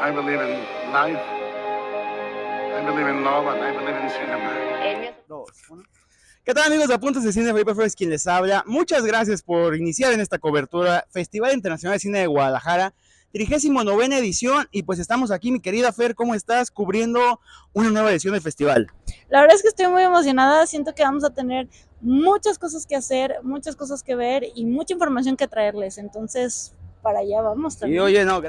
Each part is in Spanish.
I believe in life, I believe in love, and I believe in cinema. Dos, uno. ¿Qué tal, amigos de Apuntes de Cine? Felipe Flores quien les habla. Muchas gracias por iniciar en esta cobertura Festival Internacional de Cine de Guadalajara, 39ª edición, y pues estamos aquí, mi querida Fer, ¿cómo estás? Cubriendo una nueva edición del festival. La verdad es que estoy muy emocionada, siento que vamos a tener muchas cosas que hacer, muchas cosas que ver y mucha información que traerles, entonces para allá vamos también. Y oye, no,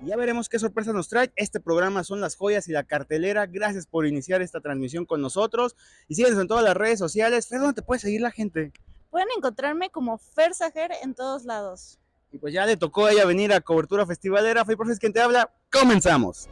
ya veremos qué sorpresa nos trae. Este programa son las joyas y la cartelera. Gracias por iniciar esta transmisión con nosotros. Y síguenos en todas las redes sociales. Fer, ¿dónde te puede seguir la gente? Pueden encontrarme como Fer Sajer en todos lados. Y pues ya le tocó a ella venir a cobertura festivalera. Felipe Flores quien te habla. ¡Comenzamos!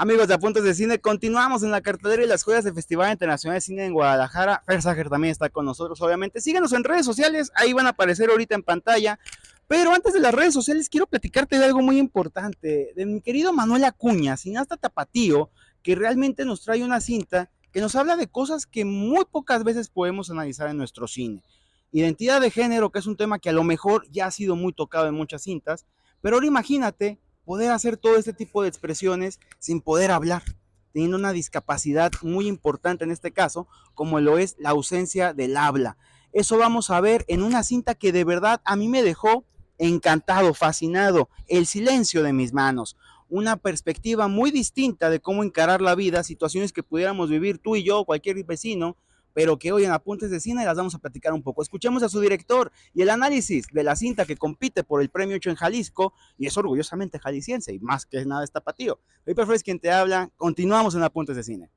Amigos de Apuntes de Cine, continuamos en la cartelera y las joyas del Festival Internacional de Cine en Guadalajara. Fer Sajer también está con nosotros, obviamente. Síguenos en redes sociales, ahí van a aparecer ahorita en pantalla. Pero antes de las redes sociales, quiero platicarte de algo muy importante, de mi querido Manuel Acuña, cineasta tapatío, que realmente nos trae una cinta que nos habla de cosas que muy pocas veces podemos analizar en nuestro cine. Identidad de género, que es un tema que a lo mejor ya ha sido muy tocado en muchas cintas, pero ahora imagínate poder hacer todo este tipo de expresiones sin poder hablar, teniendo una discapacidad muy importante en este caso, como lo es la ausencia del habla. Eso vamos a ver en una cinta que de verdad a mí me dejó encantado, fascinado, El silencio de mis manos. Una perspectiva muy distinta de cómo encarar la vida, situaciones que pudiéramos vivir tú y yo, cualquier vecino, pero que hoy en Apuntes de Cine las vamos a platicar un poco. Escuchemos a su director y el análisis de la cinta que compite por el premio hecho en Jalisco y es orgullosamente jalisciense y más que nada es tapatío. Felipe Flores quien te habla. Continuamos en Apuntes de Cine.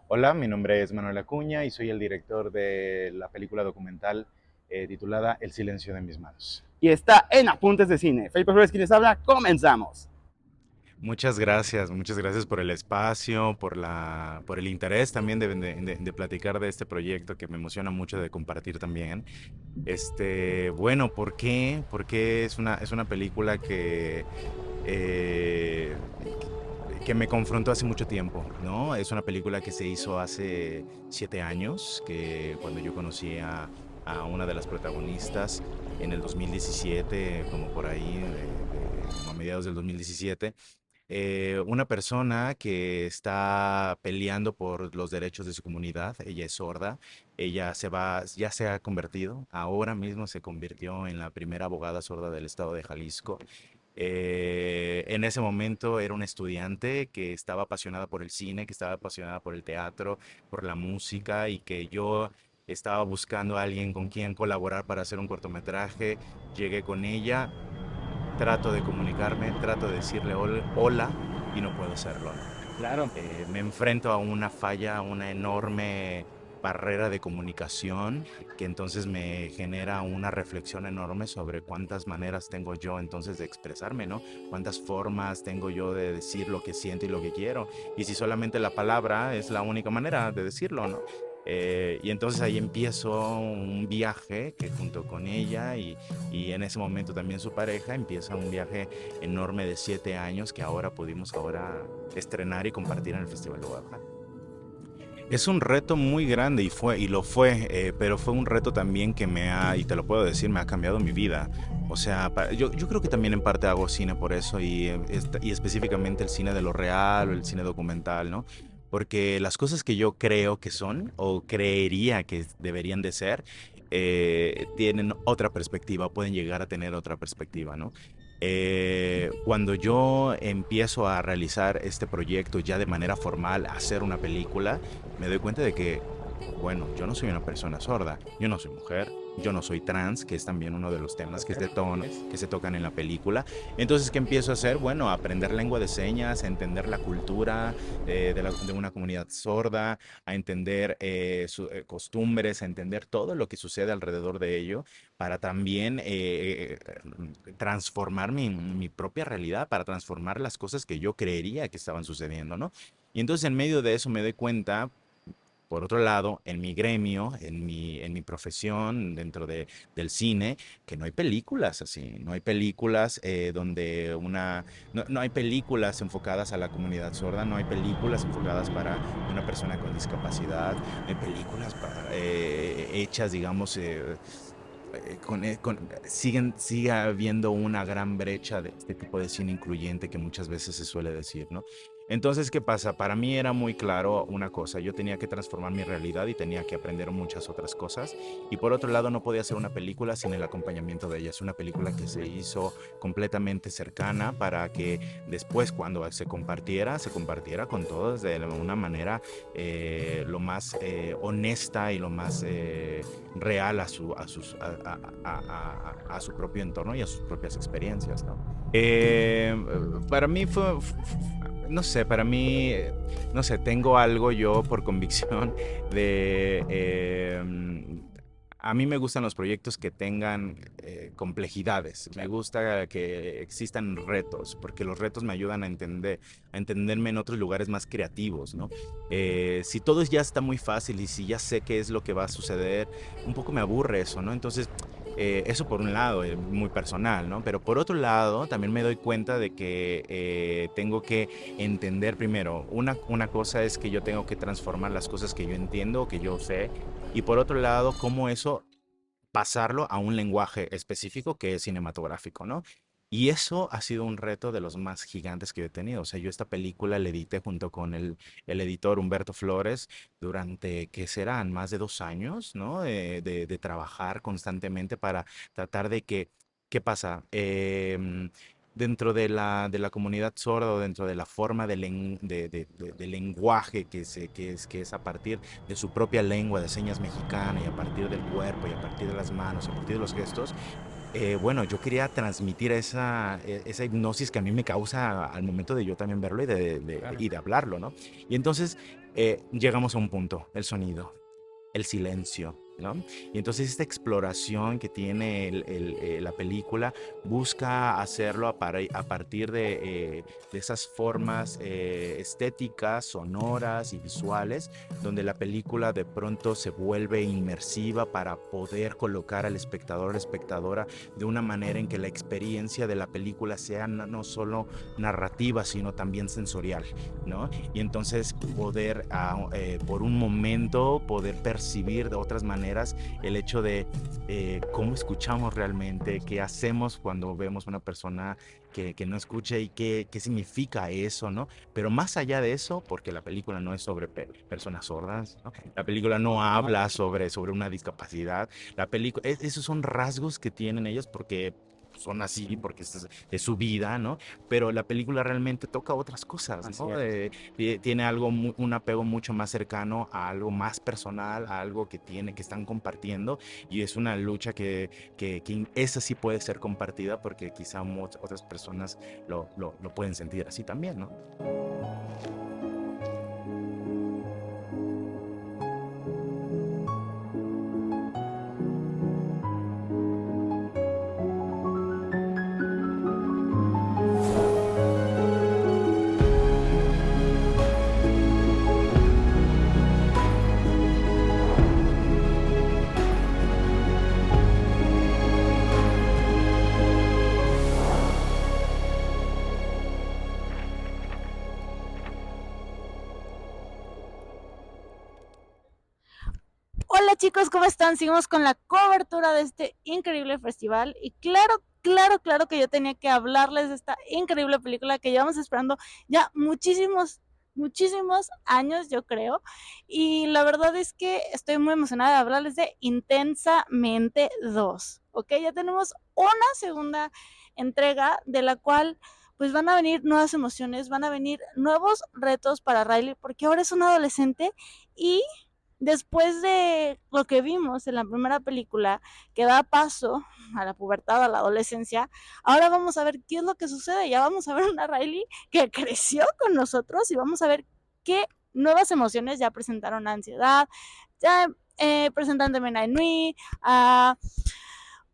Hola, mi nombre es Manuel Acuña y soy el director de la película documental titulada El silencio de mis manos. Y está en Apuntes de Cine. Felipe Flores quien les habla. Comenzamos. Muchas gracias por el espacio, por el interés también de platicar de este proyecto que me emociona mucho de compartir también. Bueno, ¿por qué? Porque es una película que me confrontó hace mucho tiempo, ¿no? Es una película que se hizo hace 7 años, que cuando yo conocí a una de las protagonistas en el 2017, como por ahí, como a mediados del 2017. Una persona que está peleando por los derechos de su comunidad. Ella es sorda, ella ya se ha convertido, ahora mismo se convirtió en la primera abogada sorda del estado de Jalisco. En ese momento era una estudiante que estaba apasionada por el cine, que estaba apasionada por el teatro, por la música, y que yo estaba buscando a alguien con quien colaborar para hacer un cortometraje. Llegué con ella. Trato de comunicarme, trato de decirle hola y no puedo hacerlo. Claro. Me enfrento a una falla, a una enorme barrera de comunicación que entonces me genera una reflexión enorme sobre cuántas maneras tengo yo entonces de expresarme, ¿no? Cuántas formas tengo yo de decir lo que siento y lo que quiero. Y si solamente la palabra es la única manera de decirlo, ¿no? Y entonces ahí empiezo un viaje que junto con ella y en ese momento también su pareja empieza un viaje enorme de 7 años que ahora pudimos estrenar y compartir en el Festival de Guadalajara. Es un reto muy grande y lo fue, pero fue un reto también que y te lo puedo decir, me ha cambiado mi vida. O sea, yo creo que también en parte hago cine por eso y específicamente el cine de lo real o el cine documental, ¿no? porque las cosas que yo creo que son o creería que deberían de ser, tienen otra perspectiva, pueden llegar a tener otra perspectiva, ¿no? Cuando yo empiezo a realizar este proyecto ya de manera formal, a hacer una película, me doy cuenta de que, bueno, yo no soy una persona sorda, yo no soy mujer, yo no soy trans, que es también uno de los temas que se tocan en la película. Entonces, ¿qué empiezo a hacer? Bueno, a aprender lengua de señas, a entender la cultura de una comunidad sorda, a entender costumbres, a entender todo lo que sucede alrededor de ello, para también transformar mi propia realidad, para transformar las cosas que yo creería que estaban sucediendo, ¿no? Y entonces en medio de eso me doy cuenta, por otro lado, en mi gremio, en mi profesión, del cine, que no hay películas así, no hay películas no hay películas enfocadas a la comunidad sorda, no hay películas enfocadas para una persona con discapacidad, no hay películas hechas, digamos, sigue habiendo una gran brecha de este tipo de cine incluyente que muchas veces se suele decir, ¿no? Entonces, ¿qué pasa? Para mí era muy claro una cosa, yo tenía que transformar mi realidad y tenía que aprender muchas otras cosas. Y por otro lado, no podía hacer una película sin el acompañamiento de ella. Es una película que se hizo completamente cercana para que después, cuando se compartiera con todos de una manera lo más honesta y lo más real a su propio entorno y a sus propias experiencias, ¿no? Para mí no sé, para mí, no sé, tengo algo yo por convicción de... a mí me gustan los proyectos que tengan complejidades. Me gusta que existan retos, porque los retos me ayudan a entenderme en otros lugares más creativos, ¿no? Si todo ya está muy fácil y si ya sé qué es lo que va a suceder, un poco me aburre eso, ¿no? Entonces, eso por un lado, muy personal, ¿no? Pero por otro lado, también me doy cuenta de que tengo que entender primero, una cosa es que yo tengo que transformar las cosas que yo entiendo, que yo sé, y por otro lado, cómo eso pasarlo a un lenguaje específico que es cinematográfico, ¿no? Y eso ha sido un reto de los más gigantes que yo he tenido. O sea, yo esta película la edité junto con el editor Humberto Flores durante, ¿qué serán? Más de 2 años, ¿no? De trabajar constantemente para tratar de que, ¿qué pasa? Dentro de la comunidad sorda o dentro de la forma de lenguaje que es a partir de su propia lengua de señas mexicana y a partir del cuerpo y a partir de las manos, a partir de los gestos, bueno, yo quería transmitir esa hipnosis que a mí me causa al momento de yo también verlo Claro. y de hablarlo, ¿no? Y entonces llegamos a un punto, el sonido, el silencio, ¿no? Y entonces esta exploración que tiene la película busca hacerlo a partir de esas formas estéticas, sonoras y visuales, donde la película de pronto se vuelve inmersiva para poder colocar al espectador o la espectadora de una manera en que la experiencia de la película sea no solo narrativa, sino también sensorial, ¿no? Y entonces poder por un momento poder percibir de otras maneras el hecho de cómo escuchamos realmente, qué hacemos cuando vemos una persona que no escucha y qué significa eso, ¿no? Pero más allá de eso, porque la película no es sobre personas sordas, ¿no? La película no habla sobre una discapacidad, esos son rasgos que tienen ellos porque son así, porque es su vida, ¿no? Pero la película realmente toca otras cosas, ¿no? Tiene un apego mucho más cercano a algo más personal, a algo que están compartiendo, y es una lucha que esa sí puede ser compartida porque quizá otras personas lo pueden sentir así también, ¿no? Hola chicos, ¿cómo están? Seguimos con la cobertura de este increíble festival y claro que yo tenía que hablarles de esta increíble película que llevamos esperando ya muchísimos muchísimos años, yo creo, y la verdad es que estoy muy emocionada de hablarles de Intensamente 2, ¿ok? Ya tenemos una segunda entrega de la cual pues van a venir nuevas emociones, van a venir nuevos retos para Riley, porque ahora es un adolescente y después de lo que vimos en la primera película, que da paso a la pubertad, a la adolescencia, ahora vamos a ver qué es lo que sucede. Ya vamos a ver una Riley que creció con nosotros y vamos a ver qué nuevas emociones ya presentaron. Ansiedad, ya presentan también a Nui, a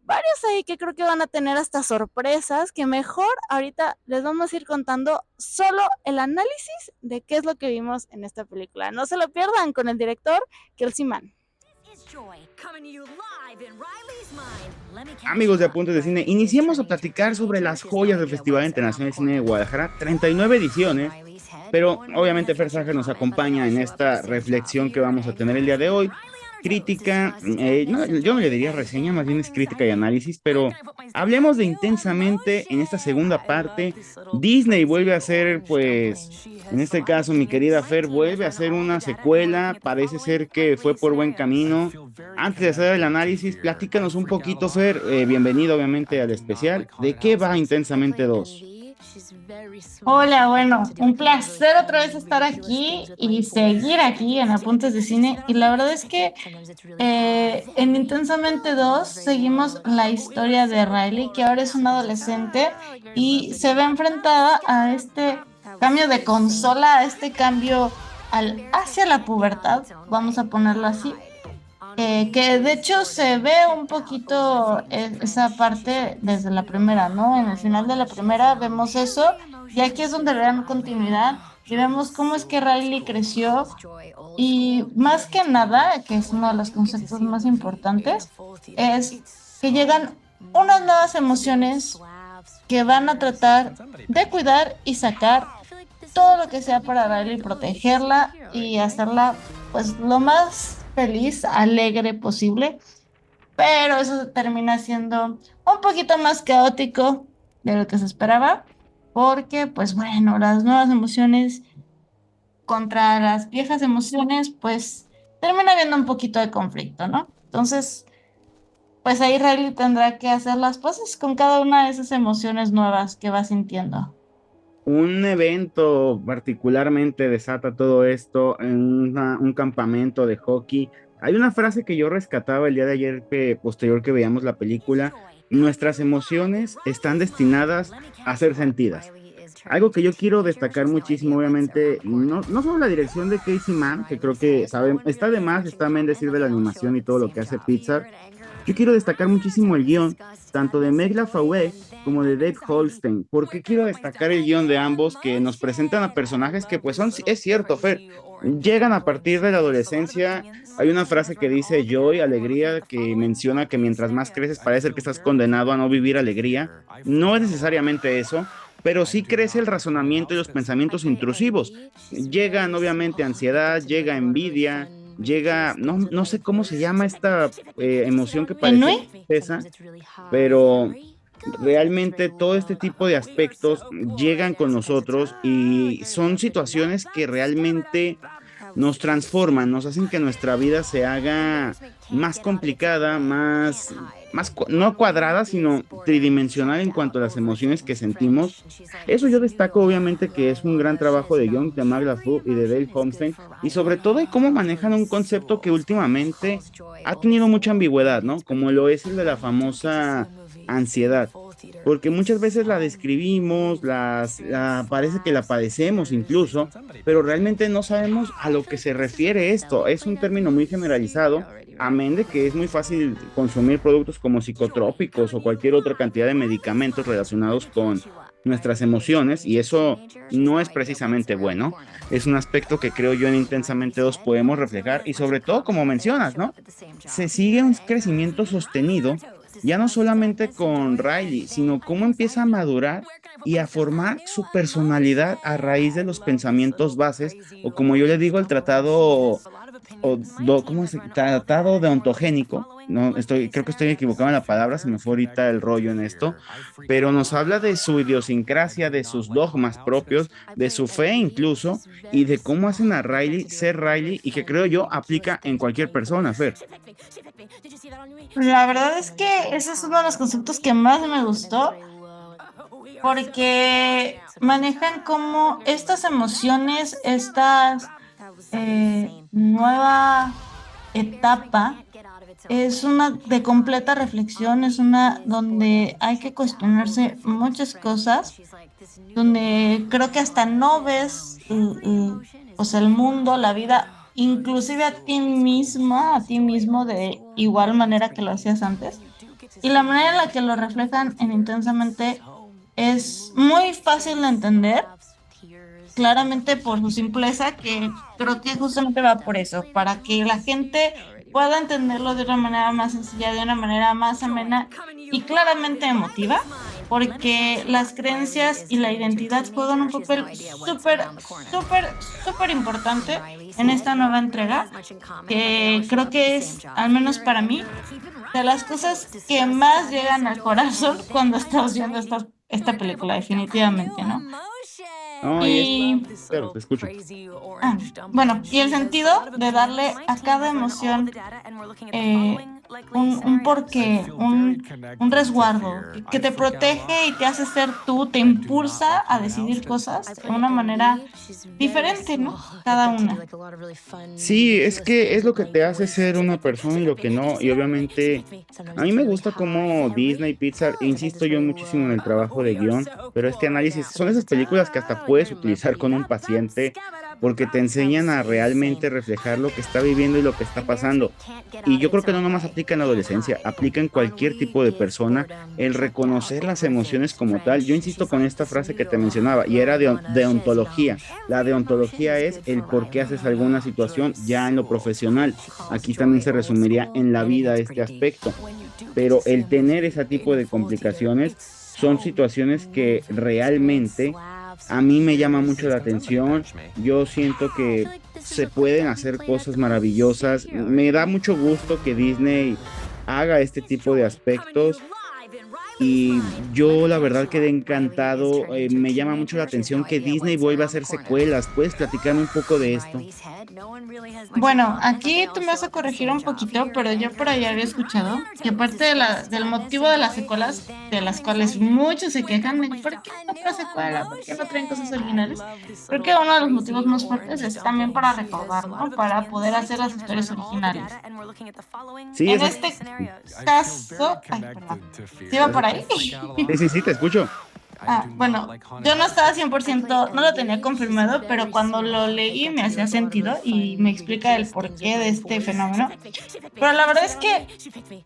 varios ahí que creo que van a tener hasta sorpresas, que mejor ahorita les vamos a ir contando solo el análisis de qué es lo que vimos en esta película. No se lo pierdan con el director Kelsey Mann. Amigos de Apuntes de Cine, iniciemos a platicar sobre las joyas del Festival Internacional de Cine de Guadalajara, 39 ediciones, pero obviamente Fer Sager nos acompaña en esta reflexión que vamos a tener el día de hoy. Crítica, no, yo no le diría reseña, más bien es crítica y análisis, pero hablemos de Intensamente en esta segunda parte. Disney vuelve a hacer, pues, en este caso mi querida Fer, vuelve a hacer una secuela, parece ser que fue por buen camino. Antes de hacer el análisis, platícanos un poquito, Fer, bienvenido obviamente al especial, ¿de qué va Intensamente 2? Hola, bueno, un placer otra vez estar aquí y seguir aquí en Apuntes de Cine. Y la verdad es que en Intensamente 2 seguimos la historia de Riley, que ahora es una adolescente y se ve enfrentada a este cambio de consola, a este cambio hacia la pubertad, vamos a ponerlo así. Que de hecho se ve un poquito esa parte desde la primera, ¿no? En el final de la primera vemos eso y aquí es donde le dan continuidad y vemos cómo es que Riley creció y más que nada, que es uno de los conceptos más importantes, es que llegan unas nuevas emociones que van a tratar de cuidar y sacar todo lo que sea para Riley, protegerla y hacerla pues lo más feliz, alegre posible, pero eso termina siendo un poquito más caótico de lo que se esperaba, porque pues bueno, las nuevas emociones contra las viejas emociones, pues termina habiendo un poquito de conflicto, ¿no? Entonces, pues ahí Riley tendrá que hacer las paces con cada una de esas emociones nuevas que va sintiendo. Un evento particularmente desata todo esto en un campamento de hockey. Hay una frase que yo rescataba el día de ayer, posterior que veíamos la película: nuestras emociones están destinadas a ser sentidas. Algo que yo quiero destacar muchísimo, obviamente, no solo la dirección de Kelsey Mann, que creo que está de más, está bien decir de la animación y todo lo que hace Pixar. Yo quiero destacar muchísimo el guión, tanto de Meg Lafayette como de Dave Holstein. ¿Por qué quiero destacar el guión de ambos? Que nos presentan a personajes que pues es cierto, Fer, llegan a partir de la adolescencia. Hay una frase que dice Joy, alegría, que menciona que mientras más creces parece que estás condenado a no vivir alegría. No es necesariamente eso, pero sí crece el razonamiento y los pensamientos intrusivos. Llegan obviamente ansiedad, llega envidia, llega, no sé cómo se llama esta emoción que parece pesa, pero realmente todo este tipo de aspectos llegan con nosotros y son situaciones que realmente nos transforman, nos hacen que nuestra vida se haga más complicada, más no cuadrada, sino tridimensional en cuanto a las emociones que sentimos. Eso yo destaco obviamente que es un gran trabajo de guión de Meg Lafayette y de Dave Holstein, y sobre todo de cómo manejan un concepto que últimamente ha tenido mucha ambigüedad, ¿no? Como lo es el de la famosa ansiedad, porque muchas veces la describimos, parece que la padecemos incluso, pero realmente no sabemos a lo que se refiere esto. Es un término muy generalizado, amén de que es muy fácil consumir productos como psicotrópicos o cualquier otra cantidad de medicamentos relacionados con nuestras emociones, y eso no es precisamente bueno. Es un aspecto que creo yo en Intensamente 2 podemos reflejar, y sobre todo, como mencionas, ¿no? Se sigue un crecimiento sostenido, ya no solamente con Riley, sino cómo empieza a madurar y a formar su personalidad a raíz de los pensamientos bases, o como yo le digo, el tratado deontogénico, no creo que estoy equivocado en la palabra, se me fue ahorita el rollo en esto, pero nos habla de su idiosincrasia, de sus dogmas propios, de su fe incluso, y de cómo hacen a Riley ser Riley y que creo yo aplica en cualquier persona, Fer. La verdad es que ese es uno de los conceptos que más me gustó porque manejan como estas emociones, estas nueva etapa es una de completa reflexión, es una donde hay que cuestionarse muchas cosas, donde creo que hasta no ves pues el mundo, la vida, inclusive a ti misma, a ti mismo de igual manera que lo hacías antes. Y la manera en la que lo reflejan en Intensamente es muy fácil de entender, claramente por su simpleza, que creo que justamente va por eso, para que la gente pueda entenderlo de una manera más sencilla, de una manera más amena y claramente emotiva, porque las creencias y la identidad juegan un papel súper, súper, súper importante en esta nueva entrega, que creo que es, al menos para mí, de las cosas que más llegan al corazón cuando estás viendo esta película, definitivamente, ¿no? No, y es, Y claro, te escucho. Ah, bueno, y el sentido de darle a cada emoción eh, un porqué, un resguardo, que te protege y te hace ser tú, te impulsa a decidir cosas de una manera diferente, ¿no? Cada una. Sí, es que es lo que te hace ser una persona y lo que no. Y obviamente, a mí me gusta cómo Disney, Pixar, insisto yo muchísimo en el trabajo de guión, pero este análisis son esas películas que hasta puedes utilizar con un paciente porque te enseñan a realmente reflejar lo que está viviendo y lo que está pasando. Y yo creo que no nomás aplica en la adolescencia, aplica en cualquier tipo de persona el reconocer las emociones como tal. Yo insisto con esta frase que te mencionaba y era de deontología. La deontología es el por qué haces alguna situación ya en lo profesional. Aquí también se resumiría en la vida este aspecto. Pero el tener ese tipo de complicaciones son situaciones que realmente a mí me llama mucho la atención. Yo siento que se pueden hacer cosas maravillosas. Me da mucho gusto que Disney haga este tipo de aspectos. Y yo la verdad quedé encantado. Me llama mucho la atención que Disney vuelva a hacer secuelas. ¿Puedes platicarme un poco de esto? Bueno, aquí tú me vas a corregir un poquito, pero yo por ahí había escuchado que aparte del motivo de las secuelas, de las cuales muchos se quejan de por qué no otra secuela, por qué no traen cosas originales, creo que uno de los motivos más fuertes es también para recordar, ¿no? Para poder hacer las historias originales. Sí, En este caso, ay, perdón, ¿sí va por ahí? sí, sí, sí, te escucho. Bueno, yo no estaba 100%, no lo tenía confirmado, pero cuando lo leí me hacía sentido y me explica el porqué de este fenómeno. Pero la verdad es que,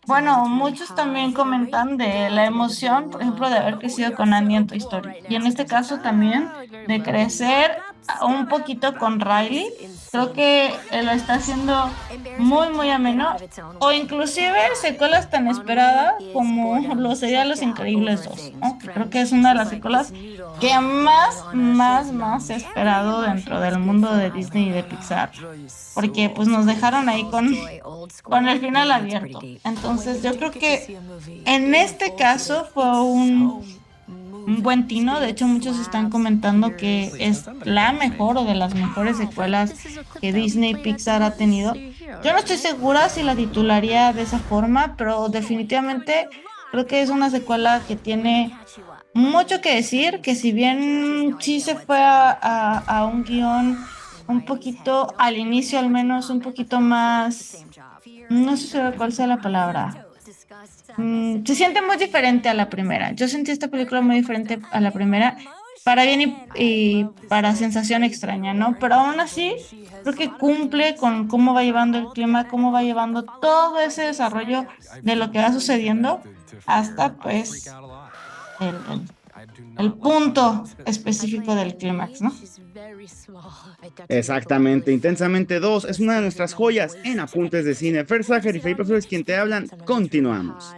bueno, muchos también comentan de la emoción, por ejemplo, de haber crecido con Andy en Toy Story. Y en este caso también de crecer un poquito con Riley. Creo que lo está haciendo muy, muy ameno. O inclusive secuelas tan esperadas como lo sería Los Increíbles 2, ¿no? Que creo que es una de las secuelas que más he esperado dentro del mundo de Disney y de Pixar. Porque pues nos dejaron ahí con el final abierto. Entonces yo creo que en este caso fue un buen tino. De hecho, muchos están comentando que es la mejor o de las mejores secuelas que Disney Pixar ha tenido. Yo no estoy segura si la titularía de esa forma, pero definitivamente creo que es una secuela que tiene mucho que decir, que si bien sí se fue a un guión un poquito, al inicio al menos, un poquito más, no sé cuál sea la palabra. Se siente muy diferente a la primera. Yo sentí esta película muy diferente a la primera, para bien y para sensación extraña, ¿no? Pero aún así, creo que cumple con cómo va llevando el clima, cómo va llevando todo ese desarrollo de lo que va sucediendo hasta, pues, el, el- el punto específico del clímax, ¿no? Exactamente, Intensamente 2 es una de nuestras joyas en Apuntes de Cine. Fer Sacher y Felipe Flores quien te hablan. Continuamos.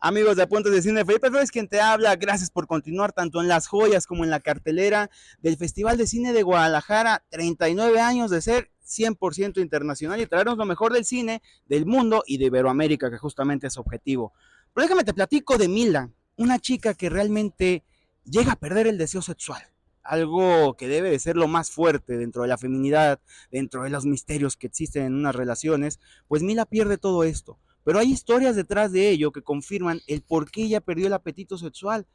Amigos de Apuntes de Cine, Felipe Flores quien te habla, gracias por continuar tanto en las joyas como en la cartelera del Festival de Cine de Guadalajara, 39 años de ser 100% internacional y traernos lo mejor del cine, del mundo y de Iberoamérica, que justamente es su objetivo. Pero déjame te platico de Mila, una chica que realmente llega a perder el deseo sexual, algo que debe de ser lo más fuerte dentro de la feminidad, dentro de los misterios que existen en unas relaciones, pues Mila pierde todo esto. Pero hay historias detrás de ello que confirman el por qué ella perdió el apetito sexual.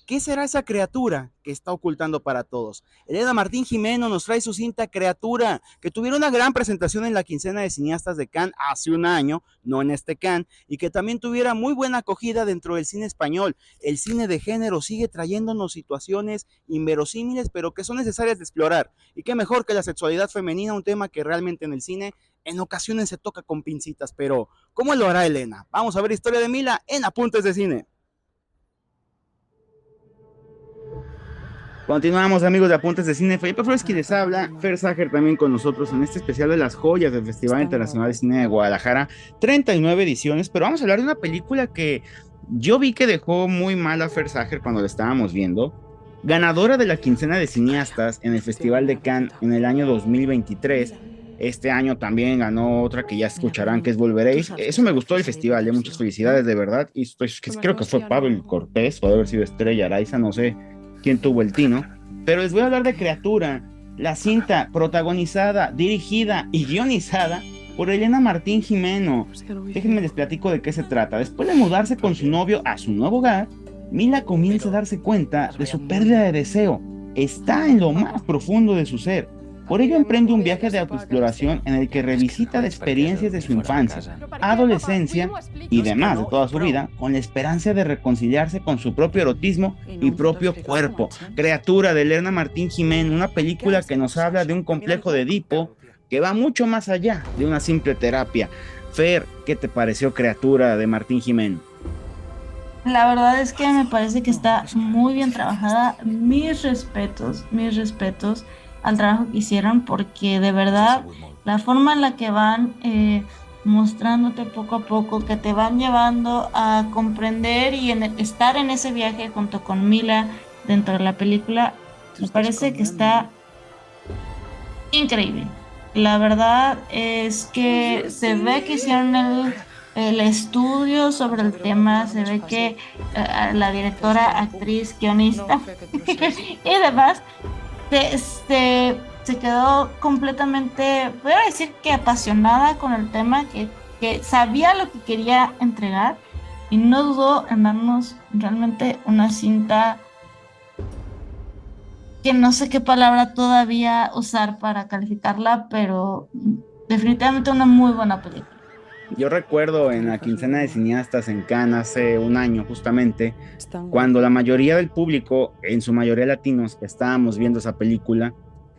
¿Qué será esa criatura que está ocultando para todos? Elena Martín Jimeno nos trae su cinta Criatura, que tuvieron una gran presentación en la quincena de cineastas de Cannes hace un año, no en este Cannes, y que también tuviera muy buena acogida dentro del cine español. El cine de género sigue trayéndonos situaciones inverosímiles, pero que son necesarias de explorar. Y qué mejor que la sexualidad femenina, un tema que realmente en el cine en ocasiones se toca con pincitas, pero ¿cómo lo hará Elena? Vamos a ver historia de Mila en Apuntes de Cine. Continuamos, amigos de Apuntes de Cine. Felipe Flores quien les habla, Fer Sager también con nosotros en este especial de las joyas del Festival Internacional de Cine de Guadalajara, 39 ediciones, pero vamos a hablar de una película que yo vi que dejó muy mal a Fer Sager cuando la estábamos viendo, ganadora de la quincena de cineastas en el Festival de Cannes en el año 2023. Este año también ganó otra que ya escucharán, que es Volveréis. Eso me gustó del festival, muchas felicidades de verdad. Y creo que fue Pavel Cortés, puede haber sido Estrella Araiza, no sé quién tuvo el tino. Pero les voy a hablar de Criatura, la cinta protagonizada, dirigida y guionizada por Elena Martín Jimeno. Déjenme les platico de qué se trata. Después de mudarse con su novio a su nuevo hogar, Mila comienza a darse cuenta de su pérdida de deseo. Está en lo más profundo de su ser. Por ello emprende un viaje de autoexploración en el que revisita las experiencias de su infancia, adolescencia y demás de toda su vida, con la esperanza de reconciliarse con su propio erotismo y propio cuerpo. Criatura de Elena Martín Jimeno, una película que nos habla de un complejo de Edipo que va mucho más allá de una simple terapia. Fer, ¿qué te pareció Criatura de Martín Jimeno? La verdad es que me parece que está muy bien trabajada. Mis respetos al trabajo que hicieron, porque de verdad la forma en la que van mostrándote poco a poco, que te van llevando a comprender y estar en ese viaje junto con Mila dentro de la película, me parece que está increíble. La verdad es que se ve que hicieron el estudio sobre el tema, se ve que la directora, actriz, guionista y demás se quedó completamente, voy a decir que apasionada con el tema, que sabía lo que quería entregar y no dudó en darnos realmente una cinta que no sé qué palabra todavía usar para calificarla, pero definitivamente una muy buena película. Yo recuerdo en la quincena de cineastas en Cannes hace un año justamente, cuando la mayoría del público, en su mayoría latinos, estábamos viendo esa película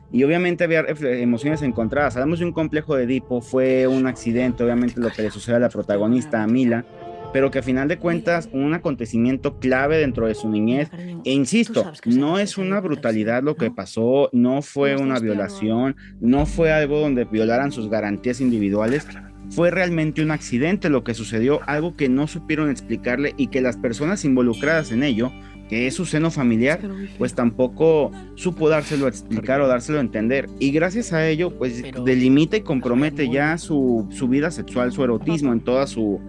y obviamente había emociones encontradas. Hablamos de un complejo de Edipo, fue un accidente, obviamente lo que le sucede a la protagonista, a Mila, pero que a final de cuentas un acontecimiento clave dentro de su niñez, e insisto, no es una brutalidad lo que pasó, no fue una violación, no fue algo donde violaran sus garantías individuales. Fue realmente un accidente lo que sucedió, algo que no supieron explicarle y que las personas involucradas en ello, que es su seno familiar, pues tampoco supo dárselo a explicar o dárselo a entender. Y gracias a ello, pues delimita y compromete ya su vida sexual, su erotismo en toda su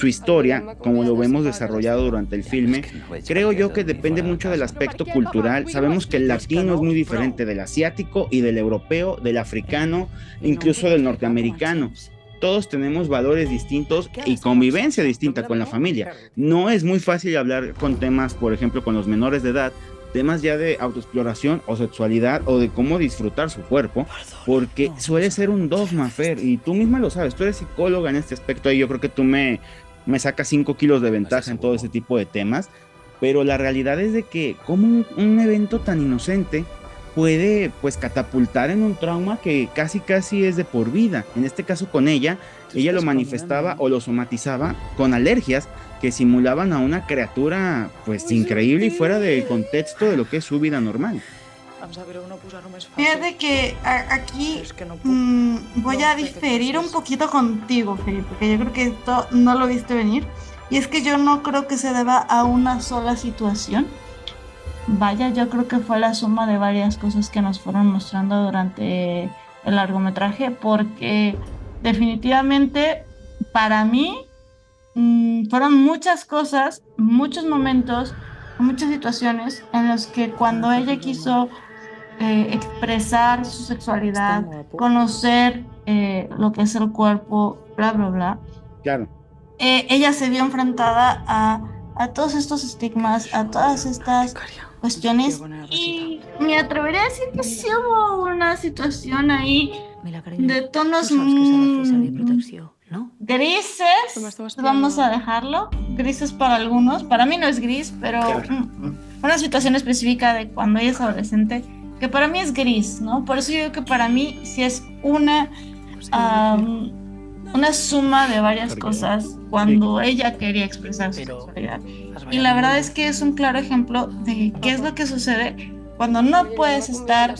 historia, como lo vemos desarrollado durante el filme. Creo yo que depende mucho del aspecto cultural. Sabemos que el latino es muy diferente del asiático y del europeo, del africano, incluso del norteamericano. Todos tenemos valores distintos y convivencia distinta con la familia. No es muy fácil hablar con temas, por ejemplo, con los menores de edad, temas ya de autoexploración o sexualidad o de cómo disfrutar su cuerpo, porque suele ser un dogma, Fer, y tú misma lo sabes, tú eres psicóloga en este aspecto y yo creo que tú me sacas 5 kilos de ventaja en todo ese tipo de temas, pero la realidad es de que como un evento tan inocente puede pues catapultar en un trauma que casi es de por vida. En este caso con ella lo manifestaba o lo somatizaba con alergias que simulaban a una criatura pues increíble y fuera del contexto de lo que es su vida normal. Fíjate que aquí voy a diferir un poquito contigo, Felipe, porque yo creo que esto no lo viste venir. Y es que yo no creo que se deba a una sola situación. Vaya, yo creo que fue la suma de varias cosas que nos fueron mostrando durante el largometraje, porque definitivamente para mí fueron muchas cosas, muchos momentos, muchas situaciones en los que cuando ella quiso expresar su sexualidad, conocer lo que es el cuerpo, bla, bla, bla, Claro. ella se vio enfrentada a todos estos estigmas, a todas estas cuestiones, y me atrevería a decir que sí hubo una situación ahí de tonos grises, vamos a dejarlo, grises para algunos, para mí no es gris, pero una situación específica de cuando ella es adolescente, que para mí es gris, ¿no? Por eso yo digo que para mí sí es una suma de varias cosas cuando ella quería expresar su sexualidad. Y la verdad es que es un claro ejemplo de qué es lo que sucede cuando no puedes estar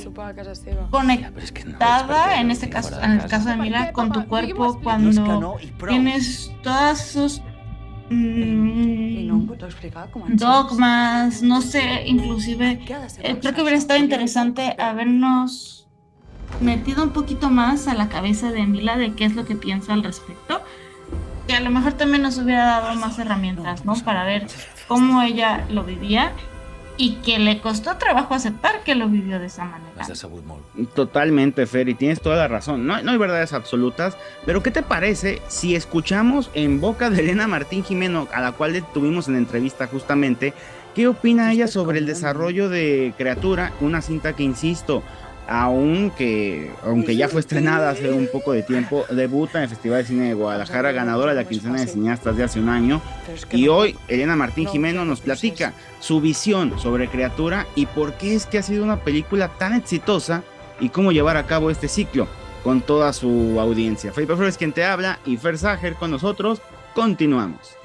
conectada, en este caso, en el caso de Mila, con tu cuerpo, cuando tienes todas sus dogmas, no sé, inclusive creo que hubiera estado interesante habernos metido un poquito más a la cabeza de Mila de qué es lo que piensa al respecto, que a lo mejor también nos hubiera dado más herramientas, ¿no? Para ver cómo ella lo vivía y que le costó trabajo aceptar que lo vivió de esa manera. Totalmente, Fer, y tienes toda la razón. No hay verdades absolutas, pero ¿qué te parece si escuchamos en boca de Elena Martín Jimeno, a la cual tuvimos en la entrevista justamente, qué opina ella sobre el desarrollo de Criatura, una cinta que, insisto, aunque ya fue estrenada hace un poco de tiempo, debuta en el Festival de Cine de Guadalajara, ganadora de la quincena de cineastas de hace un año, y hoy Elena Martín Jimeno nos platica su visión sobre Criatura y por qué es que ha sido una película tan exitosa y cómo llevar a cabo este ciclo con toda su audiencia. Felipe Flores quien te habla y Fer Sager con nosotros. Continuamos.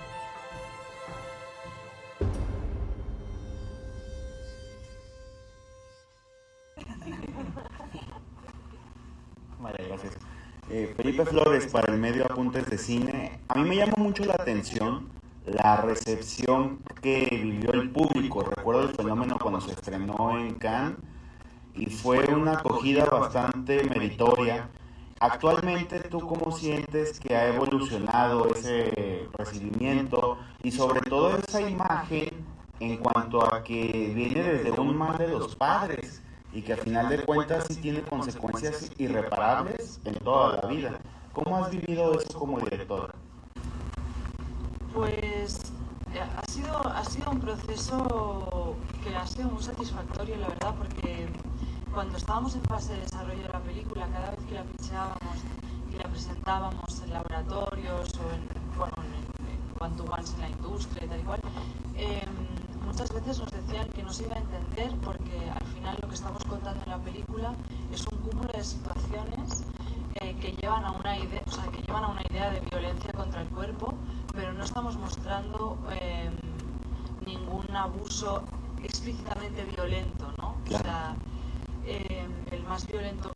Vale, gracias. Felipe Flores para el medio Apuntes de Cine. A mí me llama mucho la atención la recepción que vivió el público. Recuerdo el fenómeno cuando se estrenó en Cannes y fue una acogida bastante meritoria. Actualmente, ¿tú cómo sientes que ha evolucionado ese recibimiento y sobre todo esa imagen en cuanto a que viene desde un mal de los padres y que al final de cuentas sí tiene consecuencias irreparables en toda la vida? ¿Cómo has vivido eso como directora? Pues ha sido un proceso que ha sido muy satisfactorio, la verdad, porque cuando estábamos en fase de desarrollo de la película, cada vez que la pitchábamos y la presentábamos en laboratorios o en one-to-ones en la industria y tal y cual, muchas veces nos decían que no se iba a entender porque al final lo que estamos contando en la película es un cúmulo de situaciones que llevan a una idea de violencia contra el cuerpo, pero no estamos mostrando ningún abuso explícitamente violento, ¿no? O sea, el más violento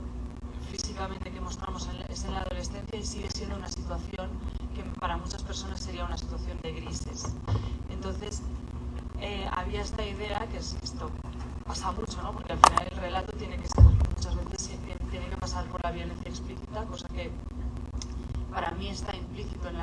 físicamente que mostramos es en la adolescencia y sigue siendo una situación que para muchas personas sería una situación de grises. Entonces, había esta idea que esto pasa mucho, ¿no? Porque al final el relato tiene que ser, muchas veces tiene que pasar por la violencia explícita, cosa que para mí está implícito en la